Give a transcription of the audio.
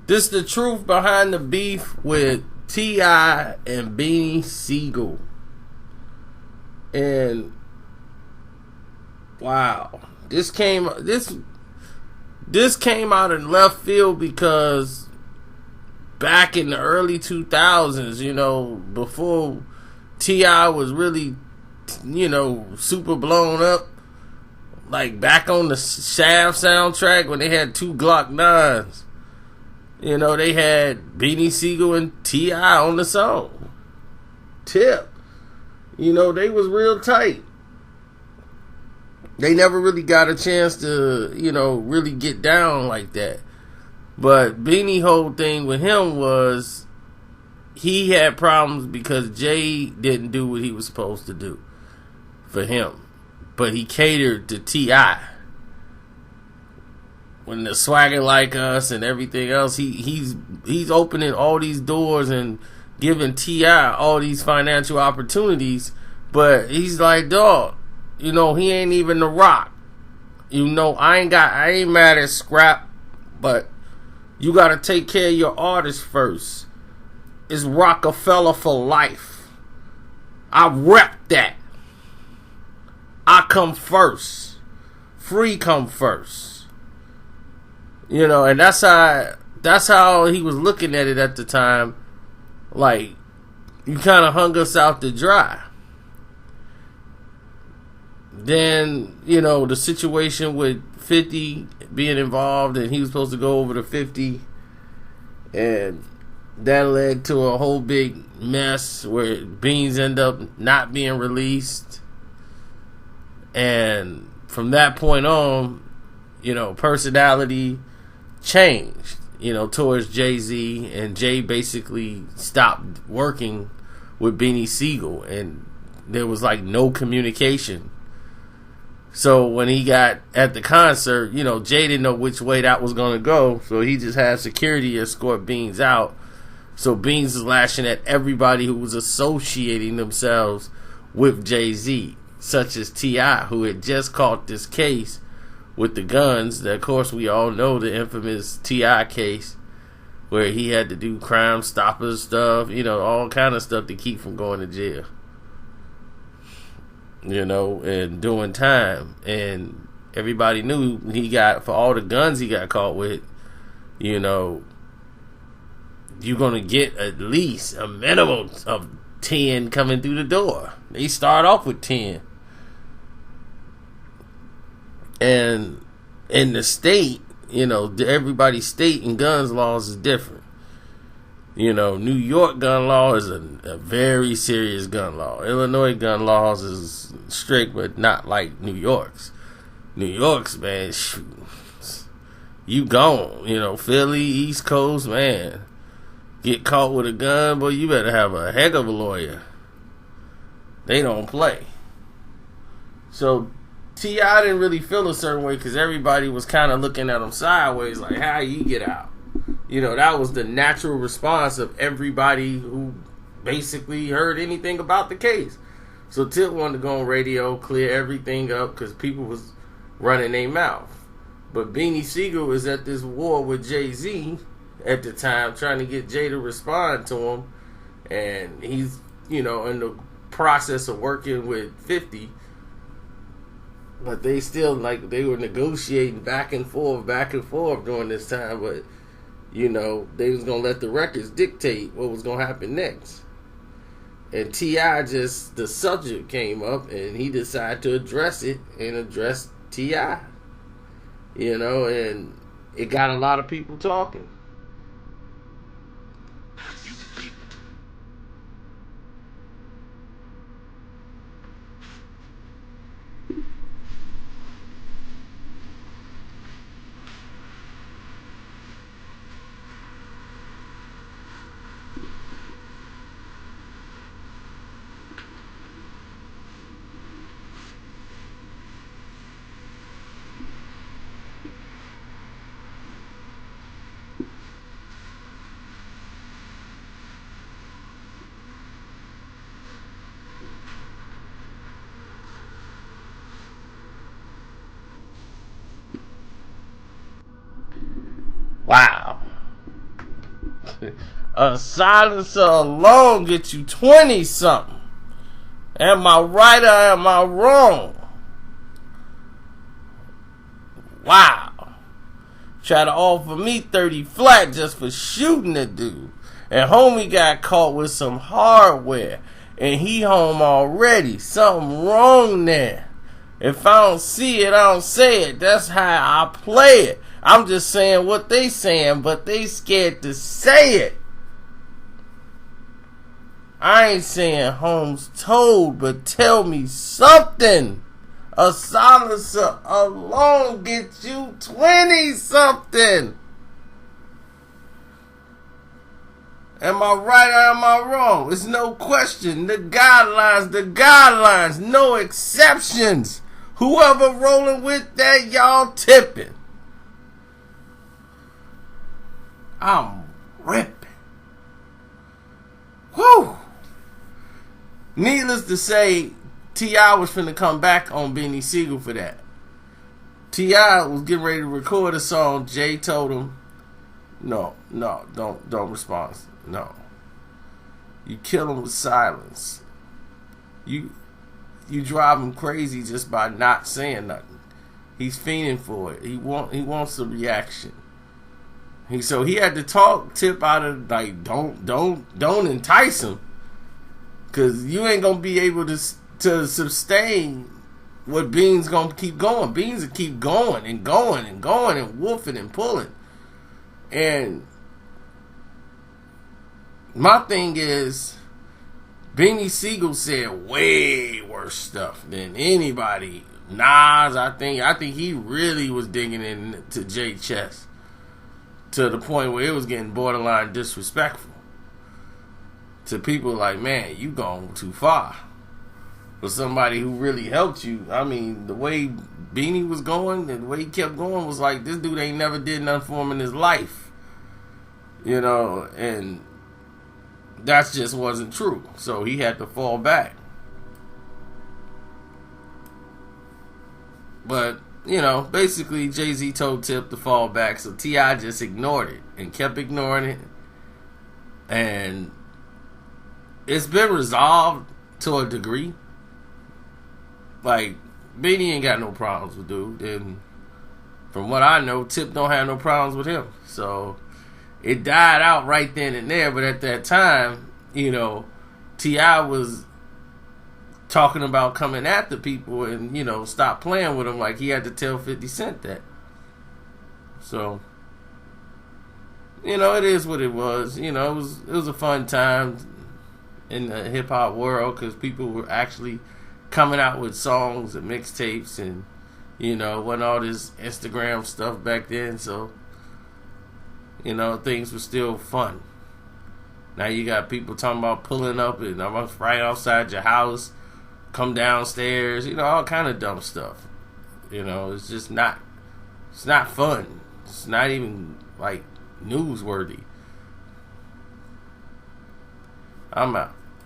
This the truth behind the beef with T.I. and Beanie Sigel. And wow, this came out in left field because back in the early 2000s, you know, before T.I. was really, you know, super blown up, like back on the Shaft soundtrack when they had 2 Glock 9s. You know, they had Beanie Sigel and T.I. on the song. Tip. You know, they was real tight. They never really got a chance to, you know, really get down like that. But Beanie whole thing with him was he had problems because Jay didn't do what he was supposed to do for him. But he catered to T.I. When the Swagger Like Us and everything else, he's opening all these doors and giving T.I. all these financial opportunities, but he's like, dog, you know, he ain't even the Rock. You know, I ain't mad at Scrap, but you gotta take care of your artist first. It's Roc-A-Fella for life. I rep that. I come first. Free come first. You know, and that's how he was looking at it at the time. Like, you kind of hung us out to dry. Then, you know, the situation with 50 being involved, and he was supposed to go over to 50, and that led to a whole big mess where Beans end up not being released. And from that point on, you know, personality changed, you know, towards Jay-Z, and Jay basically stopped working with Beanie Sigel, and there was like no communication. So when he got at the concert, you know, Jay didn't know which way that was going to go, so he just had security escort Beans out. So Beans is lashing at everybody who was associating themselves with Jay-Z, such as T.I., who had just caught this case with the guns. That, of course, we all know the infamous T.I. case where he had to do Crime Stoppers stuff, you know, all kind of stuff to keep from going to jail, you know, and doing time. And everybody knew he got, for all the guns he got caught with, you know, you're going to get at least a minimum of 10 coming through the door. They start off with 10. And in the state, you know, everybody's state and guns laws is different. You know, New York gun law is a very serious gun law. Illinois gun laws is strict, but not like New York's. New York's, man, shoot, you gone. You know, Philly, East Coast, man, get caught with a gun, boy, you better have a heck of a lawyer. They don't play. So T.I. didn't really feel a certain way because everybody was kind of looking at him sideways, like, how you get out? You know, that was the natural response of everybody who basically heard anything about the case. So Tip wanted to go on radio, clear everything up because people was running their mouth. But Beanie Sigel was at this war with Jay-Z at the time, trying to get Jay to respond to him. And he's, you know, in the process of working with 50. But they still, like, they were negotiating back and forth during this time. But, you know, they was going to let the records dictate what was going to happen next. And T.I. just, the subject came up, and he decided to address it and address T.I. You know, and it got a lot of people talking. Wow. A silencer alone gets you 20 something. Am I right or am I wrong? Wow. Try to offer me 30 flat just for shooting the dude. And homie got caught with some hardware. And he home already. Something wrong there. If I don't see it, I don't say it. That's how I play it. I'm just saying what they saying, but they scared to say it. I ain't saying home's told, but tell me something. A silencer alone gets you 20 something. Am I right or am I wrong? It's no question. The guidelines, no exceptions. Whoever rolling with that, y'all tipping. I'm ripping. Whew. Needless to say, T.I. was finna come back on Beanie Sigel for that. T.I. was getting ready to record a song. Jay told him, no, don't respond. No. You kill him with silence. You drive him crazy just by not saying nothing. He's fiending for it. He wants a reaction. So he had to talk Tip out of, like, don't entice him, cause you ain't gonna be able to sustain what Beans gonna keep going. Beans will keep going and going and going and woofing and pulling. And my thing is, Beanie Sigel said way worse stuff than anybody. Nas, I think he really was digging into Jay chest to the point where it was getting borderline disrespectful to people. Like, man, you gone too far for somebody who really helped you. I mean, the way Beanie was going and the way he kept going was like, this dude ain't never did nothing for him in his life, you know, and that just wasn't true. So he had to fall back. But, you know, basically Jay-Z told Tip to fall back, so T.I. just ignored it and kept ignoring it. And it's been resolved to a degree. Like, Beanie ain't got no problems with dude. And from what I know, Tip don't have no problems with him. So it died out right then and there. But at that time, you know, T.I. was talking about coming after people and, you know, stop playing with him, like he had to tell 50 Cent that. So, you know, it is what it was. You know, it was a fun time in the hip-hop world because people were actually coming out with songs and mixtapes and, you know, wasn't all this Instagram stuff back then. So, you know, things were still fun. Now you got people talking about pulling up and I'm right outside your house, come downstairs, you know, all kind of dumb stuff. You know, it's just not, it's not fun. It's not even like newsworthy. I'm out.